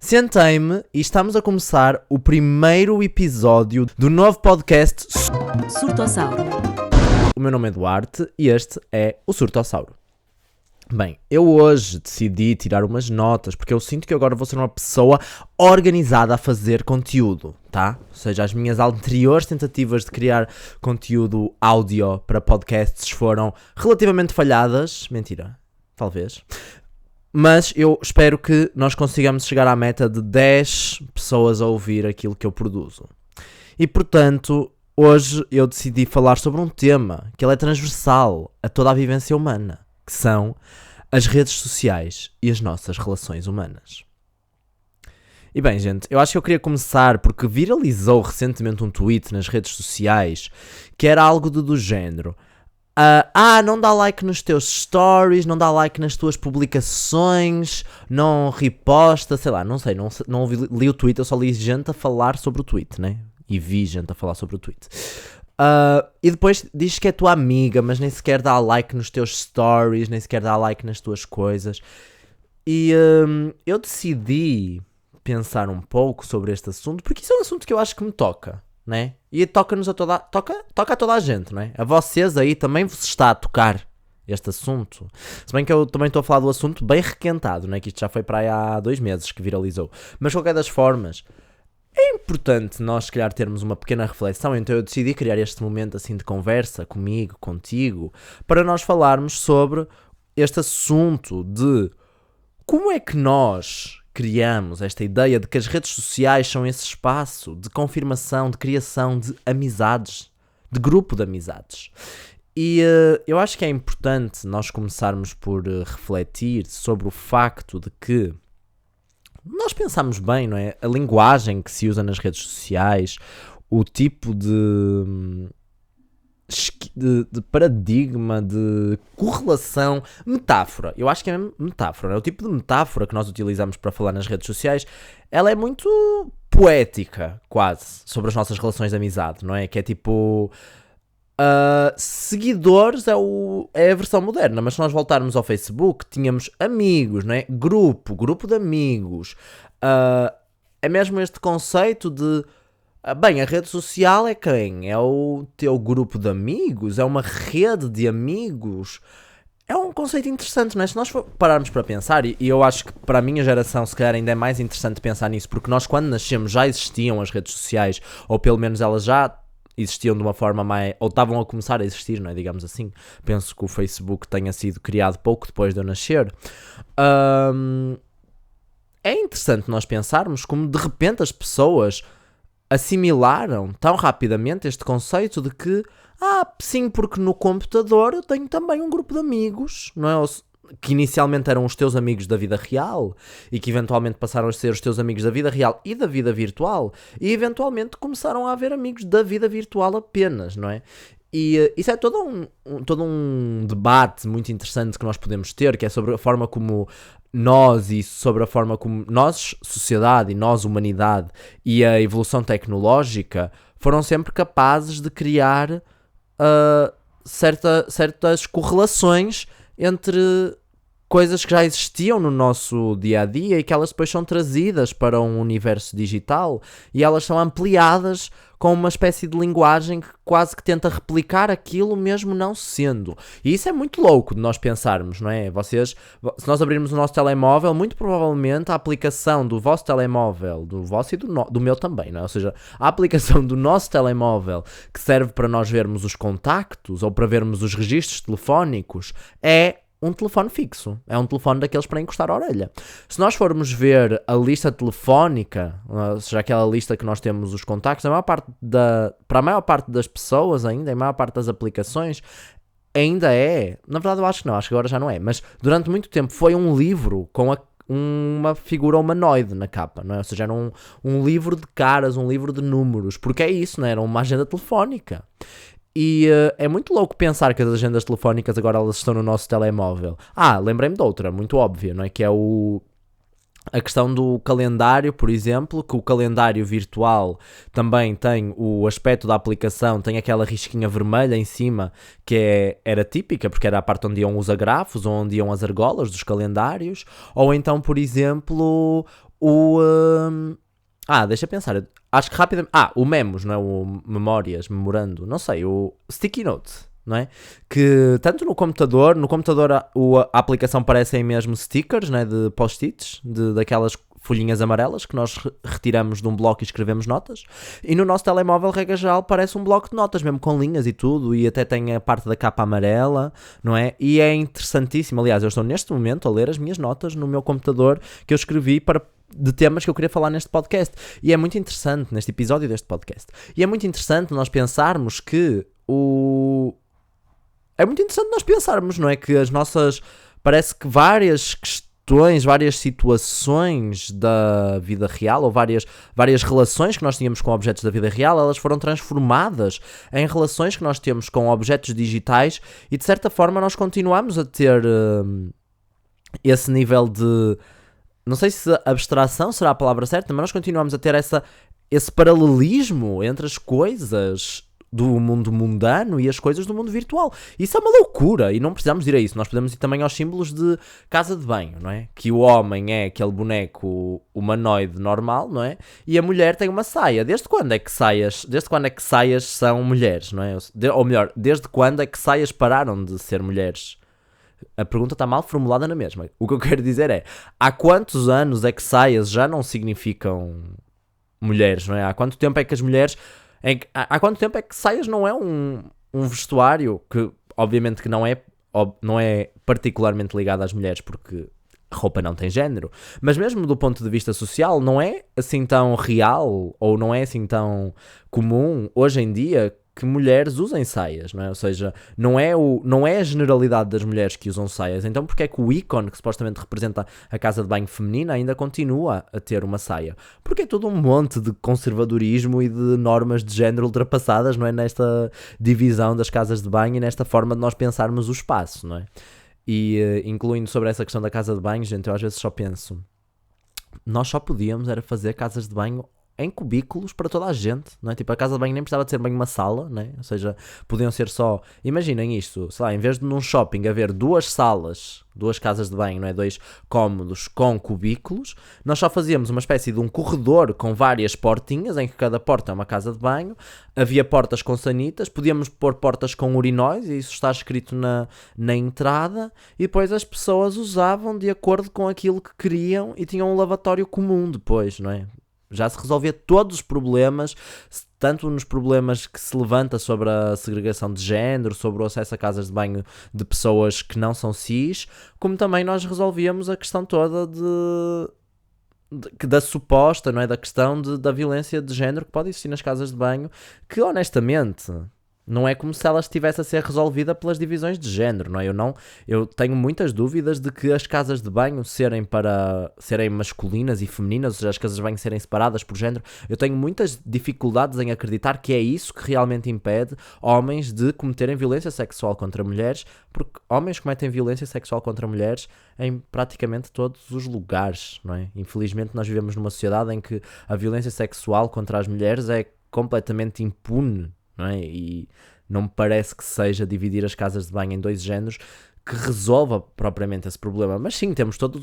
Sentei-me e estamos a começar o primeiro episódio do novo podcast Surtossauro. O meu nome é Duarte e este é o Surtossauro. Bem, eu hoje decidi tirar umas notas porque eu sinto que agora vou ser uma pessoa organizada a fazer conteúdo, tá? Ou seja, as minhas anteriores tentativas de criar conteúdo áudio para podcasts foram relativamente falhadas. Mentira, talvez. Mas eu espero que nós consigamos chegar à meta de 10 pessoas a ouvir aquilo que eu produzo. E portanto, hoje eu decidi falar sobre um tema que ele é transversal a toda a vivência humana, que são as redes sociais e as nossas relações humanas. E bem, gente, eu acho que eu queria começar porque viralizou recentemente um tweet nas redes sociais que era algo do género: não dá like nos teus stories, não dá like nas tuas publicações, não reposta, sei lá, não sei, não li o tweet, eu só li gente a falar sobre o tweet, né? E vi gente a falar sobre o tweet. E depois diz que é tua amiga, mas nem sequer dá like nos teus stories, nem sequer dá like nas tuas coisas. E eu decidi pensar um pouco sobre este assunto, porque isso é um assunto que eu acho que me toca, né? E toca-nos a toda a gente, não é? A vocês aí também vos está a tocar este assunto. Se bem que eu também estou a falar do assunto bem requentado, não é? Que isto já foi para aí há 2 meses que viralizou. Mas de qualquer das formas, é importante nós, se calhar, termos uma pequena reflexão. Então eu decidi criar este momento assim de conversa comigo, contigo, para nós falarmos sobre este assunto de como é que nós criamos esta ideia de que as redes sociais são esse espaço de confirmação, de criação de amizades, de grupo de amizades. E eu acho que é importante nós começarmos por refletir sobre o facto de que nós pensamos bem, não é? A linguagem que se usa nas redes sociais, o tipo de paradigma, de correlação, metáfora. Eu acho que é metáfora, é o tipo de metáfora que nós utilizamos para falar nas redes sociais. Ela é muito poética, quase, sobre as nossas relações de amizade, não é? Que é tipo... seguidores é a versão moderna, mas se nós voltarmos ao Facebook, tínhamos amigos, não é? Grupo de amigos. É mesmo este conceito de... Bem, a rede social é quem? É o teu grupo de amigos? É uma rede de amigos? É um conceito interessante, não é? Se nós pararmos para pensar, e eu acho que para a minha geração se calhar ainda é mais interessante pensar nisso, porque nós quando nascemos já existiam as redes sociais, ou pelo menos elas já existiam de uma forma mais... ou estavam a começar a existir, não é? Digamos assim. Penso que o Facebook tenha sido criado pouco depois de eu nascer. É interessante nós pensarmos como de repente as pessoas assimilaram tão rapidamente este conceito de que, sim, porque no computador eu tenho também um grupo de amigos, não é? Que inicialmente eram os teus amigos da vida real e que eventualmente passaram a ser os teus amigos da vida real e da vida virtual e eventualmente começaram a haver amigos da vida virtual apenas, não é? E isso é todo um debate muito interessante que nós podemos ter, que é sobre a forma como nós e sobre a forma como nós, sociedade e nós, humanidade e a evolução tecnológica foram sempre capazes de criar certas correlações entre coisas que já existiam no nosso dia-a-dia e que elas depois são trazidas para um universo digital e elas são ampliadas com uma espécie de linguagem que quase que tenta replicar aquilo mesmo não sendo. E isso é muito louco de nós pensarmos, não é? Se nós abrirmos o nosso telemóvel, muito provavelmente a aplicação do vosso telemóvel, do vosso e do meu também, não é? Ou seja, a aplicação do nosso telemóvel que serve para nós vermos os contactos ou para vermos os registros telefónicos é um telefone fixo, é um telefone daqueles para encostar a orelha. Se nós formos ver a lista telefónica, ou seja, aquela lista que nós temos os contactos, para a maior parte das pessoas ainda, a maior parte das aplicações, ainda é, na verdade eu acho que não, acho que agora já não é, mas durante muito tempo foi um livro com uma figura humanoide na capa, não é? Ou seja, era um livro de caras, um livro de números, porque é isso, não é? Era uma agenda telefónica. E é muito louco pensar que as agendas telefónicas agora elas estão no nosso telemóvel. Lembrei-me de outra, muito óbvia, não é? Que é a questão do calendário, por exemplo, que o calendário virtual também tem o aspecto da aplicação, tem aquela risquinha vermelha em cima, que era típica, porque era a parte onde iam os agrafos, onde iam as argolas dos calendários, ou então, por exemplo, Deixa eu pensar. Acho que rapidamente. O Memos, não é? O Memórias, Memorando, não sei, o Sticky Note, não é? Que tanto no computador a aplicação parecem mesmo stickers, não é? De post-its, daquelas folhinhas amarelas que nós retiramos de um bloco e escrevemos notas. E no nosso telemóvel, regra geral, parece um bloco de notas, mesmo com linhas e tudo, e até tem a parte da capa amarela, não é? E é interessantíssimo. Aliás, eu estou neste momento a ler as minhas notas no meu computador que eu escrevi de temas que eu queria falar neste podcast. E é muito interessante, neste episódio deste podcast. E é muito interessante nós pensarmos que É muito interessante nós pensarmos, não é? Que as nossas... Parece que várias questões, várias situações da vida real, ou várias relações que nós tínhamos com objetos da vida real, elas foram transformadas em relações que nós temos com objetos digitais, e de certa forma nós continuamos a ter esse nível de... Não sei se abstração será a palavra certa, mas nós continuamos a ter esse paralelismo entre as coisas do mundo mundano e as coisas do mundo virtual. Isso é uma loucura, e não precisamos ir a isso. Nós podemos ir também aos símbolos de casa de banho, não é? Que o homem é aquele boneco humanoide normal, não é? E a mulher tem uma saia. Desde quando é que saias são mulheres, não é? Ou melhor, desde quando é que saias pararam de ser mulheres? A pergunta está mal formulada na mesma. O que eu quero dizer é, há quantos anos é que saias já não significam mulheres, não é? Há quanto tempo é que as mulheres... Há quanto tempo é que saias não é um vestuário que, obviamente, que não é particularmente ligado às mulheres, porque roupa não tem género, mas mesmo do ponto de vista social não é assim tão real, ou não é assim tão comum hoje em dia que mulheres usem saias, não é? Ou seja, não é a generalidade das mulheres que usam saias. Então porque é que o ícone que supostamente representa a casa de banho feminina ainda continua a ter uma saia? Porque é todo um monte de conservadorismo e de normas de género ultrapassadas, não é? Nesta divisão das casas de banho e nesta forma de nós pensarmos o espaço, não é? E incluindo sobre essa questão da casa de banho, gente, eu às vezes só penso, nós só podíamos era fazer casas de banho em cubículos para toda a gente, não é? Tipo, a casa de banho nem precisava de ser bem uma sala, não é? Ou seja, podiam ser só... Imaginem isto, sei lá, em vez de num shopping haver duas salas, duas casas de banho, não é? 2 cômodos com cubículos, nós só fazíamos uma espécie de um corredor com várias portinhas, em que cada porta é uma casa de banho, havia portas com sanitas, podíamos pôr portas com urinóis, e isso está escrito na entrada, e depois as pessoas usavam de acordo com aquilo que queriam e tinham um lavatório comum depois, não é? Já se resolvia todos os problemas, tanto nos problemas que se levanta sobre a segregação de género, sobre o acesso a casas de banho de pessoas que não são cis, como também nós resolvíamos a questão toda da suposta, não é? Da questão da violência de género que pode existir nas casas de banho, que honestamente... Não é como se ela estivesse a ser resolvida pelas divisões de género, não é? Eu tenho muitas dúvidas de que as casas de banho serem masculinas e femininas, ou seja, as casas de banho serem separadas por género. Eu tenho muitas dificuldades em acreditar que é isso que realmente impede homens de cometerem violência sexual contra mulheres, porque homens cometem violência sexual contra mulheres em praticamente todos os lugares, não é? Infelizmente nós vivemos numa sociedade em que a violência sexual contra as mulheres é completamente impune, não é? E não me parece que seja dividir as casas de banho em 2 géneros que resolva propriamente esse problema. Mas sim, temos todo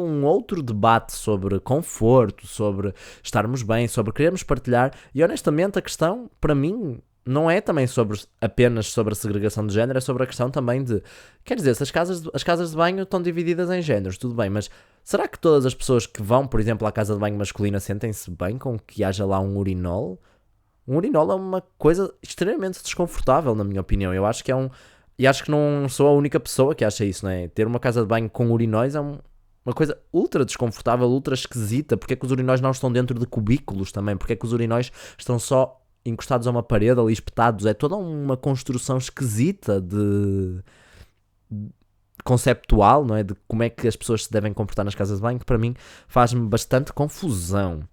um outro debate sobre conforto, sobre estarmos bem, sobre querermos partilhar. E honestamente a questão, para mim, não é também apenas sobre a segregação de género, é sobre a questão também de... Quer dizer, se as casas de banho estão divididas em géneros, tudo bem, mas será que todas as pessoas que vão, por exemplo, à casa de banho masculina sentem-se bem com que haja lá um urinol? Um urinol é uma coisa extremamente desconfortável, na minha opinião. Eu acho que e acho que não sou a única pessoa que acha isso, não é? Ter uma casa de banho com urinóis é uma coisa ultra desconfortável, ultra esquisita. Porque é que os urinóis não estão dentro de cubículos também? Porque é que os urinóis estão só encostados a uma parede ali, espetados? É toda uma construção esquisita conceptual, não é? De como é que as pessoas se devem comportar nas casas de banho, que para mim faz-me bastante confusão.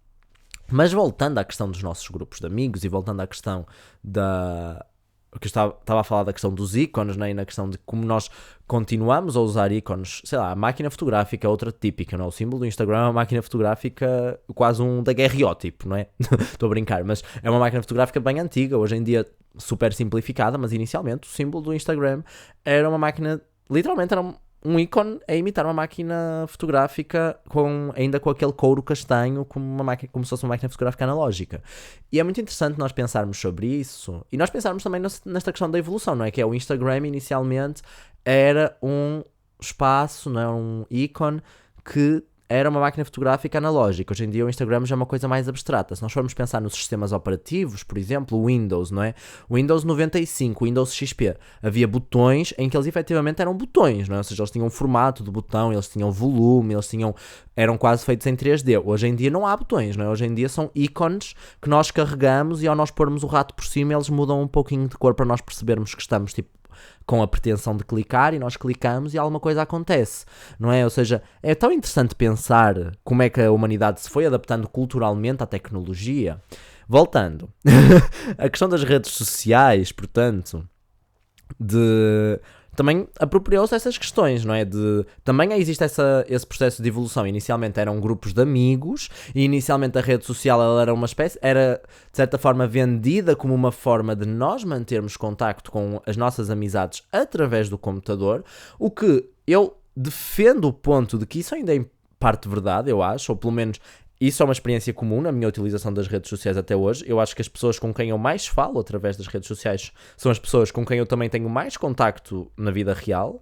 Mas voltando à questão dos nossos grupos de amigos e voltando à questão que eu estava a falar da questão dos ícones, né? E na questão de como nós continuamos a usar ícones, sei lá, a máquina fotográfica é outra típica, não é? O símbolo do Instagram é uma máquina fotográfica quase um daguerreótipo, não é? Estou a brincar, mas é uma máquina fotográfica bem antiga, hoje em dia super simplificada, mas inicialmente o símbolo do Instagram era uma máquina, literalmente era um ícone é imitar uma máquina fotográfica ainda com aquele couro castanho, como se fosse uma máquina fotográfica analógica. E é muito interessante nós pensarmos sobre isso e nós pensarmos também nesta questão da evolução, não é? Que é o Instagram inicialmente era um espaço, não é? Um ícone que era uma máquina fotográfica analógica. Hoje em dia o Instagram já é uma coisa mais abstrata. Se nós formos pensar nos sistemas operativos, por exemplo, o Windows, não é? O Windows 95, o Windows XP, havia botões em que eles efetivamente eram botões, não é? Ou seja, eles tinham um formato de botão, eles tinham volume, eram quase feitos em 3D. Hoje em dia não há botões, não é? Hoje em dia são ícones que nós carregamos e ao nós pormos o rato por cima eles mudam um pouquinho de cor para nós percebermos que estamos com a pretensão de clicar e nós clicamos e alguma coisa acontece, não é? Ou seja, é tão interessante pensar como é que a humanidade se foi adaptando culturalmente à tecnologia. Voltando, a questão das redes sociais, portanto, também apropriou-se dessas questões, não é? Também existe esse processo de evolução. Inicialmente eram grupos de amigos e inicialmente a rede social ela era de certa forma vendida como uma forma de nós mantermos contacto com as nossas amizades através do computador, o que eu defendo o ponto de que isso ainda é em parte verdade, eu acho, ou pelo menos isso é uma experiência comum na minha utilização das redes sociais até hoje. Eu acho que as pessoas com quem eu mais falo através das redes sociais são as pessoas com quem eu também tenho mais contacto na vida real.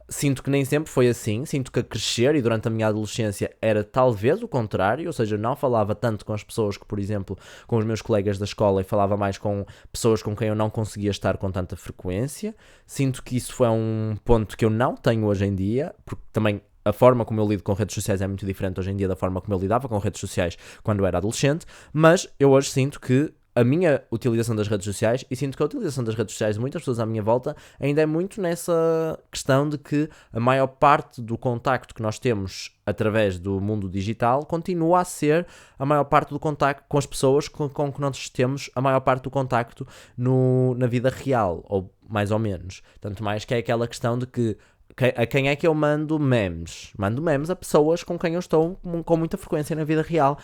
Sinto que nem sempre foi assim, sinto que a crescer e durante a minha adolescência era talvez o contrário, ou seja, não falava tanto com as pessoas que, por exemplo, com os meus colegas da escola e falava mais com pessoas com quem eu não conseguia estar com tanta frequência. Sinto que isso foi um ponto que eu não tenho hoje em dia, porque também a forma como eu lido com redes sociais é muito diferente hoje em dia da forma como eu lidava com redes sociais quando eu era adolescente, mas eu hoje sinto que a minha utilização das redes sociais, e sinto que a utilização das redes sociais de muitas pessoas à minha volta ainda é muito nessa questão de que a maior parte do contacto que nós temos através do mundo digital continua a ser a maior parte do contacto com as pessoas com que nós temos a maior parte do contacto na vida real, ou mais ou menos. Tanto mais que é aquela questão de que a quem é que eu mando memes? Mando memes a pessoas com quem eu estou com muita frequência na vida real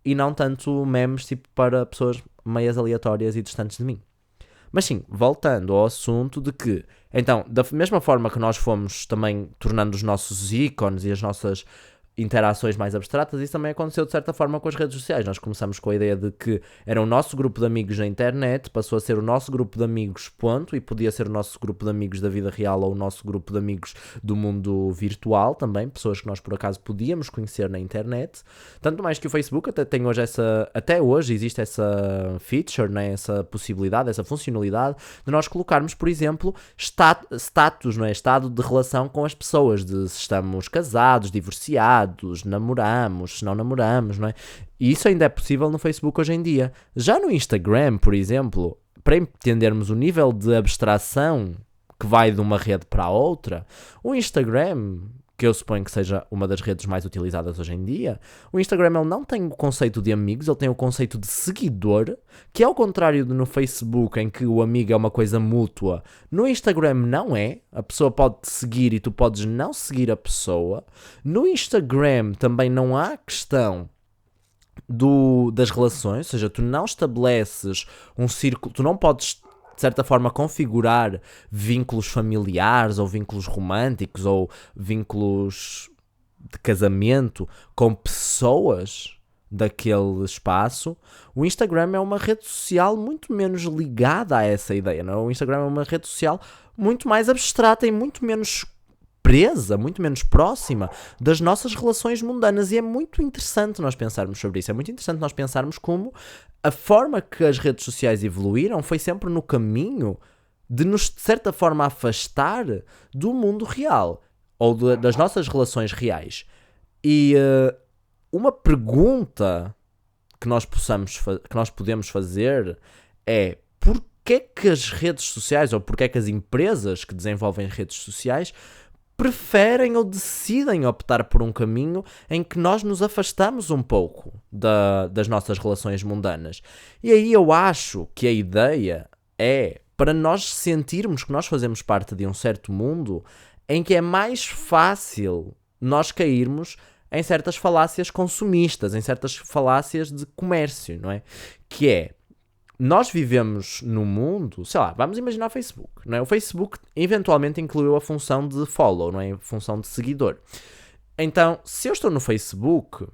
e não tanto memes tipo para pessoas meias aleatórias e distantes de mim. Mas sim, voltando ao assunto de que, então, da mesma forma que nós fomos também tornando os nossos ícones e as nossas interações mais abstratas, isso também aconteceu de certa forma com as redes sociais. Nós começamos com a ideia de que era o nosso grupo de amigos na internet, passou a ser o nosso grupo de amigos, ponto, e podia ser o nosso grupo de amigos da vida real ou o nosso grupo de amigos do mundo virtual também, pessoas que nós por acaso podíamos conhecer na internet. Tanto mais que o Facebook até hoje existe essa feature, né, essa possibilidade, essa funcionalidade de nós colocarmos, por exemplo, status, não é? Estado de relação com as pessoas, de se estamos casados, divorciados, namoramos, se não namoramos, não é? E isso ainda é possível no Facebook hoje em dia. Já no Instagram, por exemplo, para entendermos o nível de abstração que vai de uma rede para a outra, o Instagram, que eu suponho que seja uma das redes mais utilizadas hoje em dia, o Instagram ele não tem o conceito de amigos, ele tem o conceito de seguidor, que é ao contrário de no Facebook, em que o amigo é uma coisa mútua. No Instagram não é, a pessoa pode te seguir e tu podes não seguir a pessoa. No Instagram também não há questão das relações, ou seja, tu não estabeleces um círculo, tu não podes de certa forma configurar vínculos familiares ou vínculos românticos ou vínculos de casamento com pessoas daquele espaço. O Instagram é uma rede social muito menos ligada a essa ideia, não é? O Instagram é uma rede social muito mais abstrata e muito menos presa, muito menos próxima das nossas relações mundanas, e é muito interessante nós pensarmos sobre isso. É muito interessante nós pensarmos como a forma que as redes sociais evoluíram foi sempre no caminho de nos, de certa forma, afastar do mundo real ou das nossas relações reais. E uma pergunta que nós podemos fazer é: porquê que as redes sociais ou porquê que as empresas que desenvolvem redes sociais preferem ou decidem optar por um caminho em que nós nos afastamos um pouco das nossas relações mundanas? E aí eu acho que a ideia é para nós sentirmos que nós fazemos parte de um certo mundo em que é mais fácil nós cairmos em certas falácias consumistas, em certas falácias de comércio, não é? Que é, nós vivemos num mundo, sei lá, vamos imaginar o Facebook, não é? O Facebook eventualmente incluiu a função de follow, não é? A função de seguidor. Então, se eu estou no Facebook,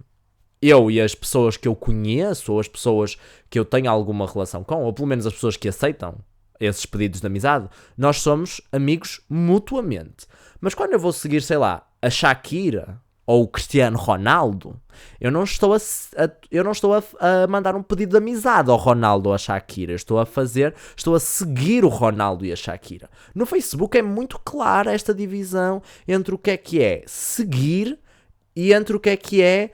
eu e as pessoas que eu conheço, ou as pessoas que eu tenho alguma relação com, ou pelo menos as pessoas que aceitam esses pedidos de amizade, nós somos amigos mutuamente. Mas quando eu vou seguir, sei lá, a Shakira ou o Cristiano Ronaldo, eu não estou a mandar um pedido de amizade ao Ronaldo ou à Shakira. Estou a seguir o Ronaldo e a Shakira. No Facebook é muito clara esta divisão entre o que é seguir e entre o que é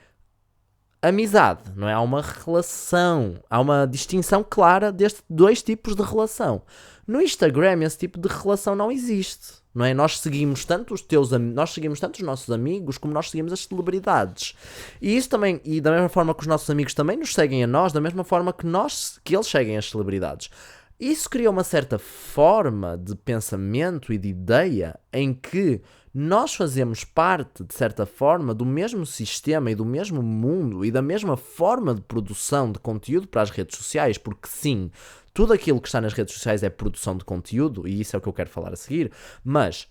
amizade, não é? Há uma relação, há uma distinção clara destes dois tipos de relação. No Instagram esse tipo de relação não existe, não é? Nós seguimos tanto os nossos amigos como nós seguimos as celebridades. E isso também, e da mesma forma que os nossos amigos também nos seguem a nós, da mesma forma que eles seguem as celebridades. Isso cria uma certa forma de pensamento e de ideia em que nós fazemos parte, de certa forma, do mesmo sistema e do mesmo mundo e da mesma forma de produção de conteúdo para as redes sociais, porque sim, tudo aquilo que está nas redes sociais é produção de conteúdo, e isso é o que eu quero falar a seguir, mas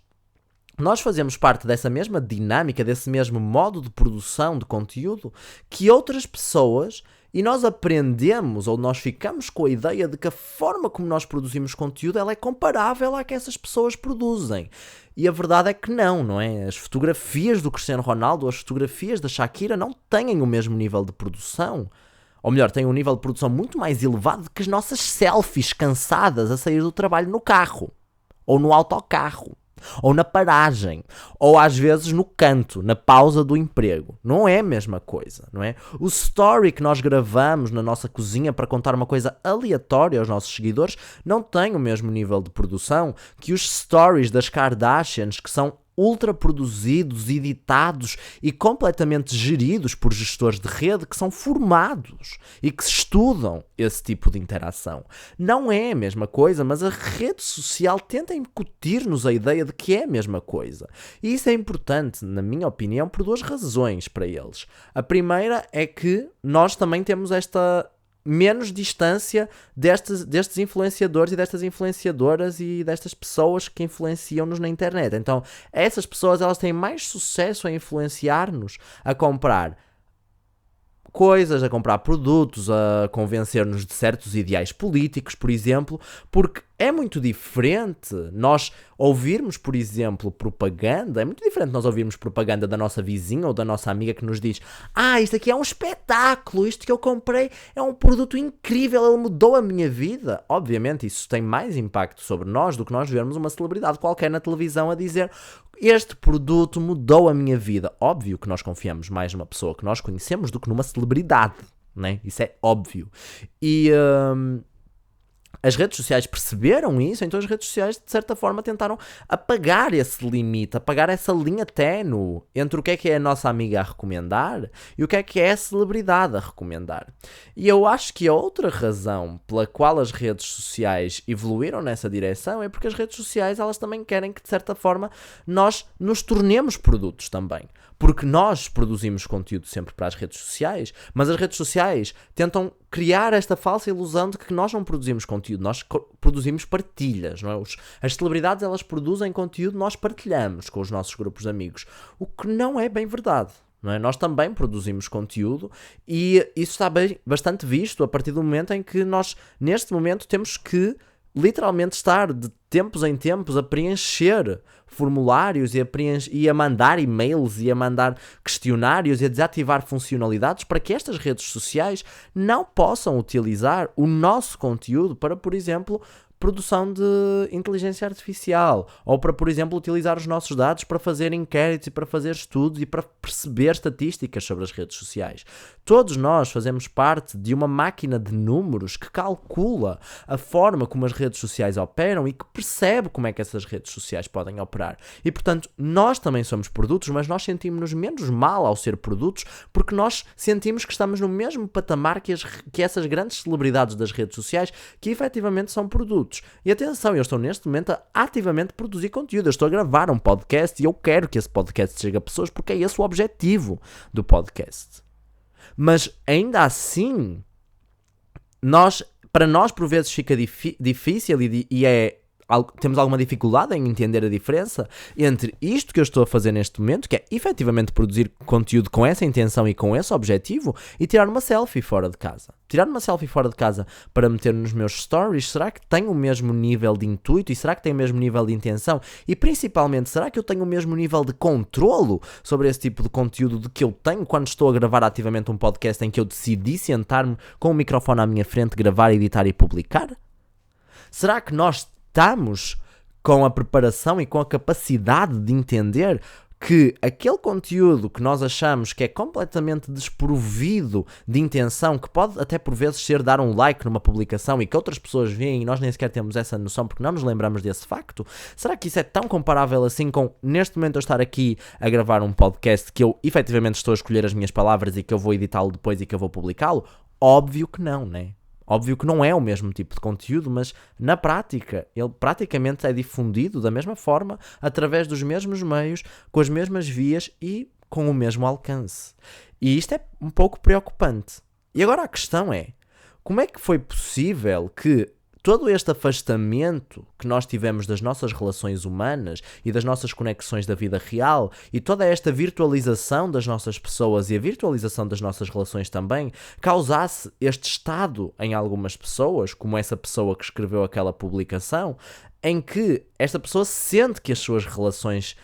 nós fazemos parte dessa mesma dinâmica, desse mesmo modo de produção de conteúdo que outras pessoas, e nós aprendemos ou nós ficamos com a ideia de que a forma como nós produzimos conteúdo ela é comparável à que essas pessoas produzem. E a verdade é que não é? As fotografias do Cristiano Ronaldo, as fotografias da Shakira não têm o mesmo nível de produção. Ou melhor, têm um nível de produção muito mais elevado que as nossas selfies cansadas a sair do trabalho no carro. Ou no autocarro. Ou na paragem, ou às vezes no canto, na pausa do emprego. Não é a mesma coisa, não é? O story que nós gravamos na nossa cozinha para contar uma coisa aleatória aos nossos seguidores não tem o mesmo nível de produção que os stories das Kardashians, que são ultra produzidos, editados e completamente geridos por gestores de rede que são formados e que estudam esse tipo de interação. Não é a mesma coisa, mas a rede social tenta incutir-nos a ideia de que é a mesma coisa. E isso é importante, na minha opinião, por duas razões para eles. A primeira é que nós também temos esta menos distância destes influenciadores e destas influenciadoras e destas pessoas que influenciam-nos na internet. Então, essas pessoas elas têm mais sucesso a influenciar-nos a comprar coisas, a comprar produtos, a convencer-nos de certos ideais políticos, por exemplo, porque é muito diferente nós ouvirmos, por exemplo, propaganda, é muito diferente nós ouvirmos propaganda da nossa vizinha ou da nossa amiga que nos diz: isto aqui é um espetáculo, isto que eu comprei é um produto incrível, ele mudou a minha vida. Obviamente isso tem mais impacto sobre nós do que nós vermos uma celebridade qualquer na televisão a dizer: este produto mudou a minha vida. Óbvio que nós confiamos mais numa pessoa que nós conhecemos do que numa celebridade, né? Isso é óbvio. E as redes sociais perceberam isso, então as redes sociais de certa forma tentaram apagar esse limite, apagar essa linha ténue entre o que é a nossa amiga a recomendar e o que é a celebridade a recomendar. E eu acho que a outra razão pela qual as redes sociais evoluíram nessa direção é porque as redes sociais elas também querem que de certa forma nós nos tornemos produtos também. Porque nós produzimos conteúdo sempre para as redes sociais, mas as redes sociais tentam criar esta falsa ilusão de que nós não produzimos conteúdo, nós produzimos partilhas, não é? As celebridades elas produzem conteúdo, nós partilhamos com os nossos grupos de amigos, o que não é bem verdade. Não é? Nós também produzimos conteúdo e isso está bastante visto a partir do momento em que nós, neste momento, temos que literalmente estar de tempos em tempos a preencher formulários e a mandar e-mails e a mandar questionários e a desativar funcionalidades para que estas redes sociais não possam utilizar o nosso conteúdo para, por exemplo, produção de inteligência artificial ou para, por exemplo, utilizar os nossos dados para fazer inquéritos e para fazer estudos e para perceber estatísticas sobre as redes sociais. Todos nós fazemos parte de uma máquina de números que calcula a forma como as redes sociais operam e que percebe como é que essas redes sociais podem operar. E, portanto, nós também somos produtos, mas nós sentimos-nos menos mal ao ser produtos porque nós sentimos que estamos no mesmo patamar que essas grandes celebridades das redes sociais que efetivamente são produtos. E atenção, eu estou neste momento a ativamente produzir conteúdo, eu estou a gravar um podcast e eu quero que esse podcast chegue a pessoas porque é esse o objetivo do podcast. Mas ainda assim, nós para nós por vezes fica difícil temos alguma dificuldade em entender a diferença entre isto que eu estou a fazer neste momento, que é efetivamente produzir conteúdo com essa intenção e com esse objetivo, e tirar uma selfie fora de casa. Tirar uma selfie fora de casa para meter nos meus stories, será que tem o mesmo nível de intuito e será que tem o mesmo nível de intenção? E principalmente, será que eu tenho o mesmo nível de controlo sobre esse tipo de conteúdo de que eu tenho quando estou a gravar ativamente um podcast em que eu decidi sentar-me com o microfone à minha frente, gravar, editar e publicar? Será que nós estamos com a preparação e com a capacidade de entender que aquele conteúdo que nós achamos que é completamente desprovido de intenção, que pode até por vezes ser dar um like numa publicação e que outras pessoas veem e nós nem sequer temos essa noção porque não nos lembramos desse facto, será que isso é tão comparável assim com neste momento eu estar aqui a gravar um podcast que eu efetivamente estou a escolher as minhas palavras e que eu vou editá-lo depois e que eu vou publicá-lo? Óbvio que não, né? Óbvio que não é o mesmo tipo de conteúdo, mas na prática ele praticamente é difundido da mesma forma, através dos mesmos meios, com as mesmas vias e com o mesmo alcance. E isto é um pouco preocupante. E agora a questão é, como é que foi possível que todo este afastamento que nós tivemos das nossas relações humanas e das nossas conexões da vida real e toda esta virtualização das nossas pessoas e a virtualização das nossas relações também causasse este estado em algumas pessoas, como essa pessoa que escreveu aquela publicação, em que esta pessoa sente que as suas relações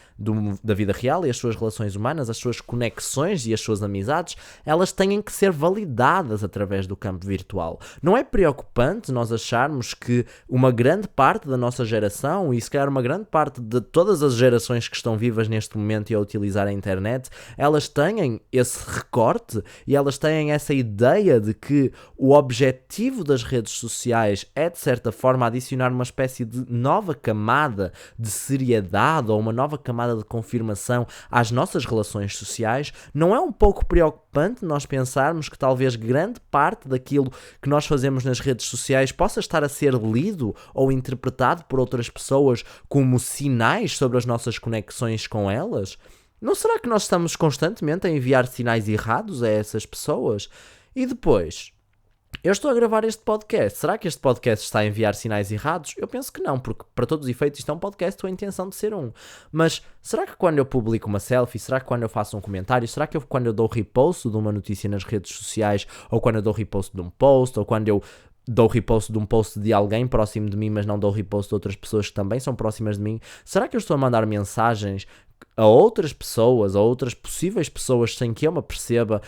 da vida real e as suas relações humanas, as suas conexões e as suas amizades, elas têm que ser validadas através do campo virtual. Não é preocupante nós acharmos que uma grande parte da nossa geração, e se calhar uma grande parte de todas as gerações que estão vivas neste momento e a utilizar a internet, elas têm esse recorte e elas têm essa ideia de que o objetivo das redes sociais é, de certa forma, adicionar uma espécie de nova camada de seriedade ou uma nova camada de confirmação às nossas relações sociais. Não é um pouco preocupante nós pensarmos que talvez grande parte daquilo que nós fazemos nas redes sociais possa estar a ser lido ou interpretado por outras pessoas como sinais sobre as nossas conexões com elas? Não será que nós estamos constantemente a enviar sinais errados a essas pessoas? E depois, eu estou a gravar este podcast. Será que este podcast está a enviar sinais errados? Eu penso que não, porque para todos os efeitos isto é um podcast com a intenção de ser um. Mas será que quando eu publico uma selfie, será que quando eu faço um comentário, será que quando eu dou repost de uma notícia nas redes sociais, ou quando eu dou repost de um post, ou quando eu dou repost de um post de alguém próximo de mim, mas não dou repost de outras pessoas que também são próximas de mim, será que eu estou a mandar mensagens a outras pessoas, a outras possíveis pessoas sem que eu me aperceba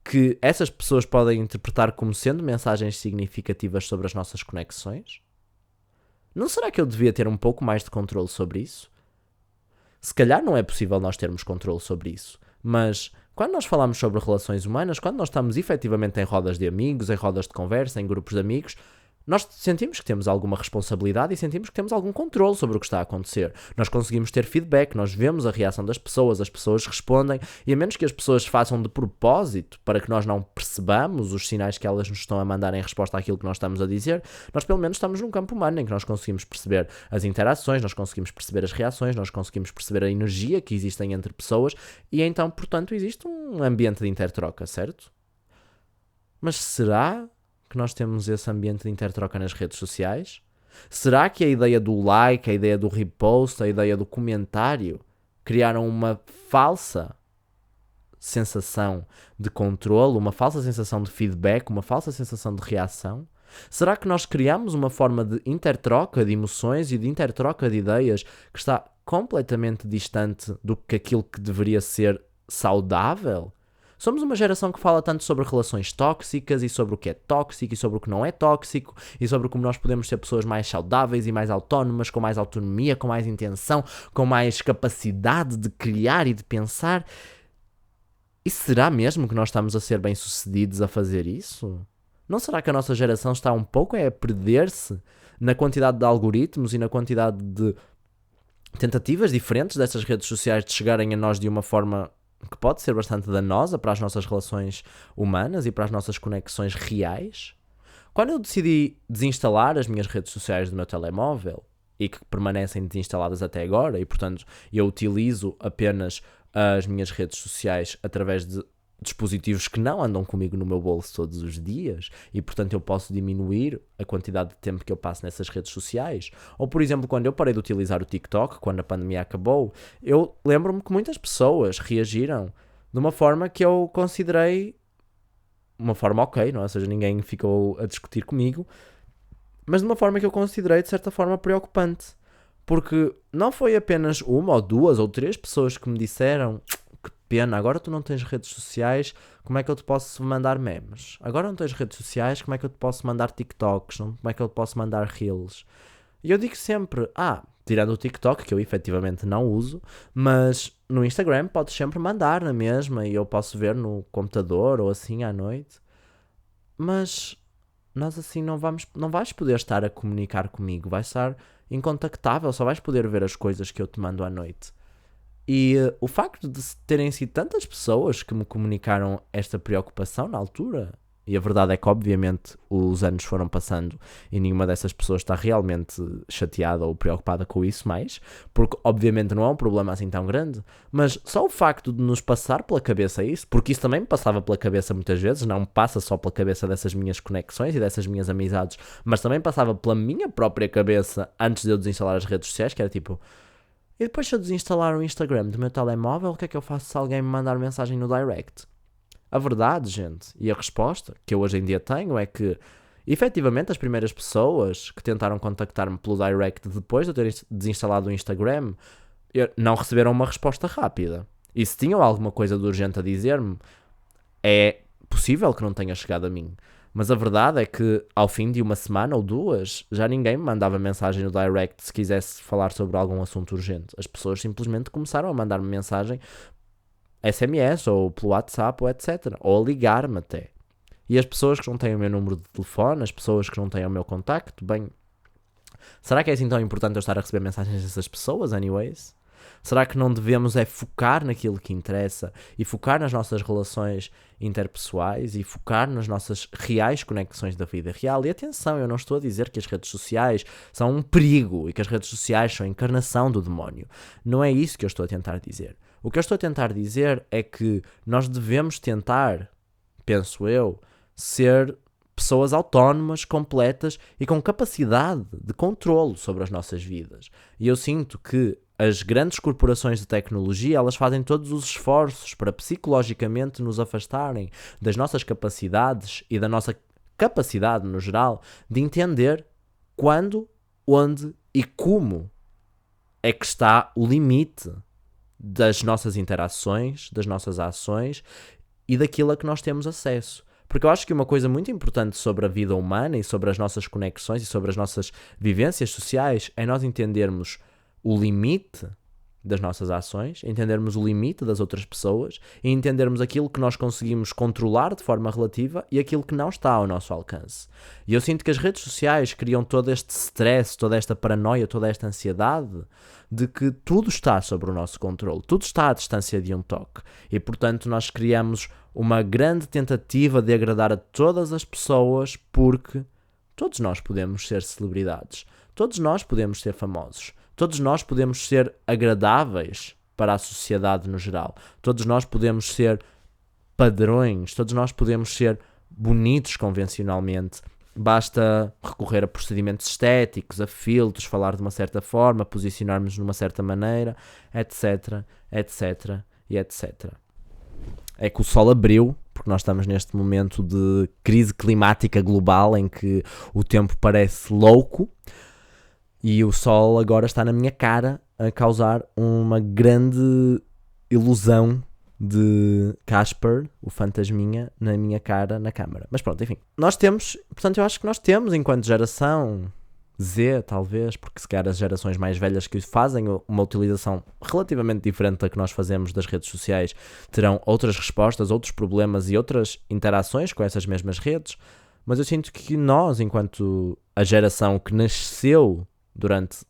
que essas pessoas podem interpretar como sendo mensagens significativas sobre as nossas conexões? Não será que eu devia ter um pouco mais de controle sobre isso? Se calhar não é possível nós termos controle sobre isso, mas quando nós falamos sobre relações humanas, quando nós estamos efetivamente em rodas de amigos, em rodas de conversa, em grupos de amigos, nós sentimos que temos alguma responsabilidade e sentimos que temos algum controle sobre o que está a acontecer. Nós conseguimos ter feedback, nós vemos a reação das pessoas, as pessoas respondem, e a menos que as pessoas façam de propósito para que nós não percebamos os sinais que elas nos estão a mandar em resposta àquilo que nós estamos a dizer, nós pelo menos estamos num campo humano em que nós conseguimos perceber as interações, nós conseguimos perceber as reações, nós conseguimos perceber a energia que existem entre pessoas e então, portanto, existe um ambiente de intertroca, certo? Mas será que nós temos esse ambiente de intertroca nas redes sociais? Será que a ideia do like, a ideia do repost, a ideia do comentário criaram uma falsa sensação de controle, uma falsa sensação de feedback, uma falsa sensação de reação? Será que nós criamos uma forma de intertroca de emoções e de intertroca de ideias que está completamente distante do que aquilo que deveria ser saudável? Somos uma geração que fala tanto sobre relações tóxicas e sobre o que é tóxico e sobre o que não é tóxico e sobre como nós podemos ser pessoas mais saudáveis e mais autónomas, com mais autonomia, com mais intenção, com mais capacidade de criar e de pensar. E será mesmo que nós estamos a ser bem-sucedidos a fazer isso? Não será que a nossa geração está um pouco a perder-se na quantidade de algoritmos e na quantidade de tentativas diferentes dessas redes sociais de chegarem a nós de uma forma que pode ser bastante danosa para as nossas relações humanas e para as nossas conexões reais? Quando eu decidi desinstalar as minhas redes sociais do meu telemóvel, e que permanecem desinstaladas até agora, e portanto eu utilizo apenas as minhas redes sociais através de dispositivos que não andam comigo no meu bolso todos os dias e, portanto, eu posso diminuir a quantidade de tempo que eu passo nessas redes sociais. Ou, por exemplo, quando eu parei de utilizar o TikTok, quando a pandemia acabou, eu lembro-me que muitas pessoas reagiram de uma forma que eu considerei uma forma ok, não é? Ou seja, ninguém ficou a discutir comigo, mas de uma forma que eu considerei, de certa forma, preocupante. Porque não foi apenas uma ou duas ou três pessoas que me disseram: que pena, agora tu não tens redes sociais, como é que eu te posso mandar memes? Agora não tens redes sociais, como é que eu te posso mandar TikToks? Como é que eu te posso mandar Reels? E eu digo sempre: tirando o TikTok, que eu efetivamente não uso, mas no Instagram podes sempre mandar na mesma e eu posso ver no computador ou assim à noite. Mas nós assim não vais poder estar a comunicar comigo, vais estar incontactável, só vais poder ver as coisas que eu te mando à noite. E o facto de terem sido tantas pessoas que me comunicaram esta preocupação na altura, e a verdade é que obviamente os anos foram passando e nenhuma dessas pessoas está realmente chateada ou preocupada com isso mais, porque obviamente não é um problema assim tão grande, mas só o facto de nos passar pela cabeça isso, porque isso também me passava pela cabeça muitas vezes, não me passa só pela cabeça dessas minhas conexões e dessas minhas amizades, mas também passava pela minha própria cabeça antes de eu desinstalar as redes sociais, que era tipo: e depois se eu desinstalar o Instagram do meu telemóvel, o que é que eu faço se alguém me mandar mensagem no direct? A verdade, gente, e a resposta que eu hoje em dia tenho é que, efetivamente, as primeiras pessoas que tentaram contactar-me pelo direct depois de eu ter desinstalado o Instagram não receberam uma resposta rápida. E se tinham alguma coisa de urgente a dizer-me, é possível que não tenha chegado a mim. Mas a verdade é que, ao fim de uma semana ou duas, já ninguém me mandava mensagem no direct se quisesse falar sobre algum assunto urgente. As pessoas simplesmente começaram a mandar-me mensagem SMS ou pelo WhatsApp ou etc. Ou a ligar-me até. E as pessoas que não têm o meu número de telefone, as pessoas que não têm o meu contacto, bem, será que é assim tão importante eu estar a receber mensagens dessas pessoas, anyways? Será que não devemos focar naquilo que interessa e focar nas nossas relações interpessoais e focar nas nossas reais conexões da vida real? E atenção, eu não estou a dizer que as redes sociais são um perigo e que as redes sociais são a encarnação do demónio. Não é isso que eu estou a tentar dizer. O que eu estou a tentar dizer é que nós devemos tentar, penso eu, ser pessoas autónomas, completas e com capacidade de controlo sobre as nossas vidas. E eu sinto que as grandes corporações de tecnologia, elas fazem todos os esforços para psicologicamente nos afastarem das nossas capacidades e da nossa capacidade, no geral, de entender quando, onde e como é que está o limite das nossas interações, das nossas ações e daquilo a que nós temos acesso. Porque eu acho que uma coisa muito importante sobre a vida humana e sobre as nossas conexões e sobre as nossas vivências sociais é nós entendermos o limite das nossas ações, entendermos o limite das outras pessoas e entendermos aquilo que nós conseguimos controlar de forma relativa e aquilo que não está ao nosso alcance. E eu sinto que as redes sociais criam todo este stress, toda esta paranoia, toda esta ansiedade de que tudo está sob o nosso controle, tudo está à distância de um toque. E, portanto, nós criamos uma grande tentativa de agradar a todas as pessoas porque todos nós podemos ser celebridades, todos nós podemos ser famosos, todos nós podemos ser agradáveis para a sociedade no geral, todos nós podemos ser padrões, todos nós podemos ser bonitos convencionalmente. Basta recorrer a procedimentos estéticos, a filtros, falar de uma certa forma, posicionarmos de uma certa maneira, etc, etc e etc. É que o sol abriu, porque nós estamos neste momento de crise climática global em que o tempo parece louco e o sol agora está na minha cara a causar uma grande ilusão de Casper, o fantasminha, na minha cara, na câmara. Mas pronto, enfim. Portanto, eu acho que nós temos, enquanto geração Z, talvez, porque se calhar as gerações mais velhas que fazem uma utilização relativamente diferente da que nós fazemos das redes sociais, terão outras respostas, outros problemas e outras interações com essas mesmas redes. Mas eu sinto que nós, enquanto a geração que nasceu durante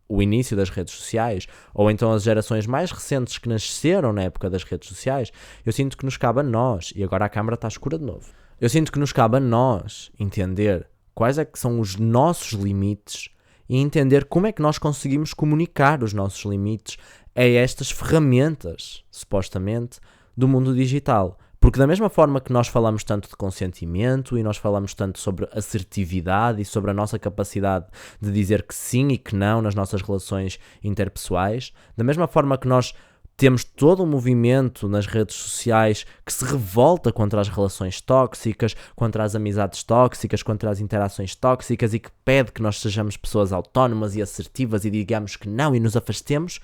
o início das redes sociais, ou então as gerações mais recentes que nasceram na época das redes sociais, eu sinto que nos cabe a nós, e agora a câmara está escura de novo, eu sinto que nos cabe a nós entender quais é que são os nossos limites e entender como é que nós conseguimos comunicar os nossos limites a estas ferramentas, supostamente, do mundo digital. Porque da mesma forma que nós falamos tanto de consentimento e nós falamos tanto sobre assertividade e sobre a nossa capacidade de dizer que sim e que não nas nossas relações interpessoais, da mesma forma que nós temos todo um movimento nas redes sociais que se revolta contra as relações tóxicas, contra as amizades tóxicas, contra as interações tóxicas e que pede que nós sejamos pessoas autónomas e assertivas e digamos que não e nos afastemos,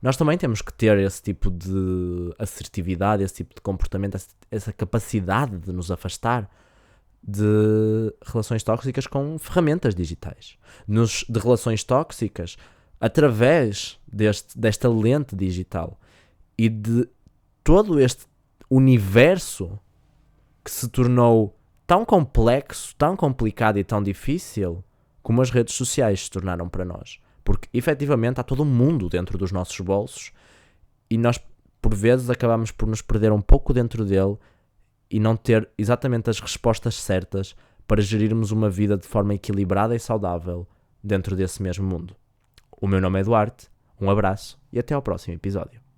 nós também temos que ter esse tipo de assertividade, esse tipo de comportamento, essa capacidade de nos afastar de relações tóxicas com ferramentas digitais. De relações tóxicas através desta lente digital e de todo este universo que se tornou tão complexo, tão complicado e tão difícil como as redes sociais se tornaram para nós. Porque, efetivamente, há todo um mundo dentro dos nossos bolsos e nós, por vezes, acabamos por nos perder um pouco dentro dele e não ter exatamente as respostas certas para gerirmos uma vida de forma equilibrada e saudável dentro desse mesmo mundo. O meu nome é Duarte, um abraço e até ao próximo episódio.